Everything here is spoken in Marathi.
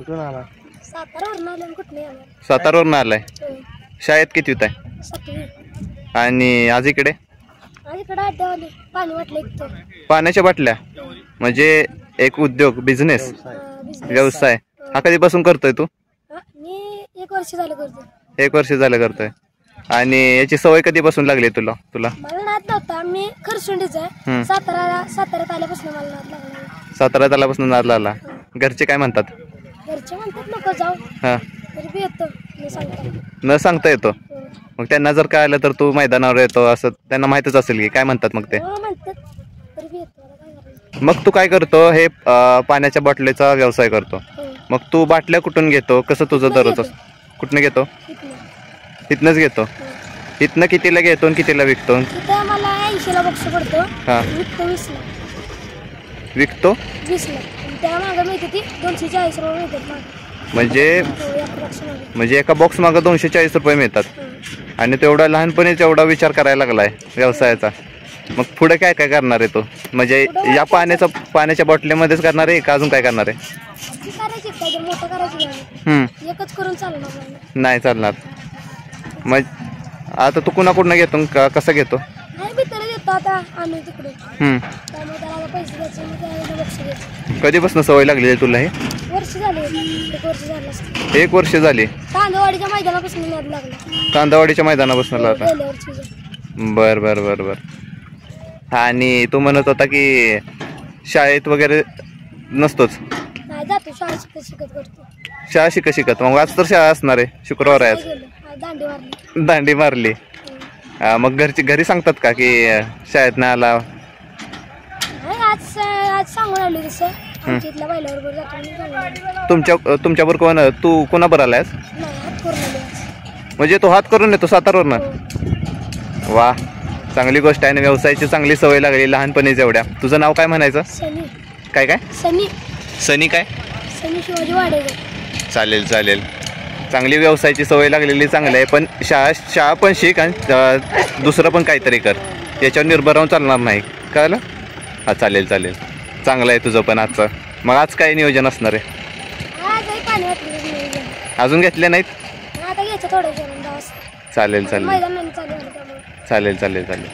कुठून आला? सातारावरून आलो. कुठे आला? सातारावरून आलाय. शाळेत कितवीत आहे? 7वी. आणि आज इकडे इकडे अड्ड्यावाले पाणी वाटलं एक तर. पाण्याच्या बाटल्या म्हणजे एक उद्योग बिझनेस व्यवसाय हा कधीपासून करतोय तू? मी 1 वर्ष झालं करतो. 1 वर्ष झालं करतोय. आणि याची सवय कधीपासून लागली तुला? मला नाद नव्हता. मी खरसुंडीच आहे. साताऱ्यात आल्यापासून मला नाद लागला. साताऱ्यात आल्यापासून नाद लागला. घरचे काय म्हणतात? घरचे म्हणतात नको जाऊ. हा तरी बी येतो. न सांगता येतो. मग त्यांना जर काय आलं तर तू मैदानावर येतो असं त्यांना माहितच असेल की काय म्हणतात मग ते? मग तू काय करतो? हे पाण्याच्या बाटलीचा व्यवसाय करतो. मग तू बाटल्या कुठून घेतो? कसं तुझं दररोज कुठनं घेतो? इथनंच घेतो. इथनं कितीला घेतो आणि कितीला विकतो? मला 80ला बॉक्स पडतो. हा विकतो 20ला. त्या मागे मिळते ती 240 रुपये मिळतात. म्हणजे एका बॉक्स मागं 240 रुपये मिळतात. आणि तेवढा लहानपणीच एवढा विचार करायला लागलाय व्यवसायाचा. मग पुढे काय काय करणार आहे तो? म्हणजे या पाण्याच्या बॉटलीमध्येच करणार आहे का अजून काय करणार आहे? नाही चालणार. मग आता तू कुणाकडून घेतो का कसं घेतो? कधीपासून सवय लागली आहे तुला? हे 1 वर्ष झाली. तांदवाडीच्या मैदानापासून नाद लागला. तांदवाडीच्या मैदानापासून लागला. बर बर बर बर. आणि तू म्हणत होता की शाळेत वगैरे नसतोच? नाही जातो. शाळा शिकत करतो. शाळा शिकत. मग आज तर शाळा असणार आहे. शुक्रवार आहे आज. दांडी मारली. मग घरी सांगतात का की शाळेत नाही आला? आज सांगून आलो तसं. तुमच्याबरोबर कोण? तू कोणाबरोबर आलायस? म्हणजे तो हात करून येतो सातारावरनं? वा चांगली गोष्ट आहे ना. व्यवसायाची चांगली सवय लागली लहानपणीच एवढ्या. तुझं नाव काय म्हणायचं? काय काय? सनी काय? सनी शिवाजी वाडेकर. चालेल चालेल. चांगली व्यवसायाची सवय लागलेली चांगली आहे. पण शाळा पण शिक आणि दुसरं पण काहीतरी कर. याच्यावर निर्भर राहून चालणार नाही. कळलं? हा चालेल चालेल. चांगलं आहे तुझं पण आजचं. मग आज काय नियोजन असणार आहे? अजून घेतले नाहीत? चालेल चालेल चालेल चालेल चालेल.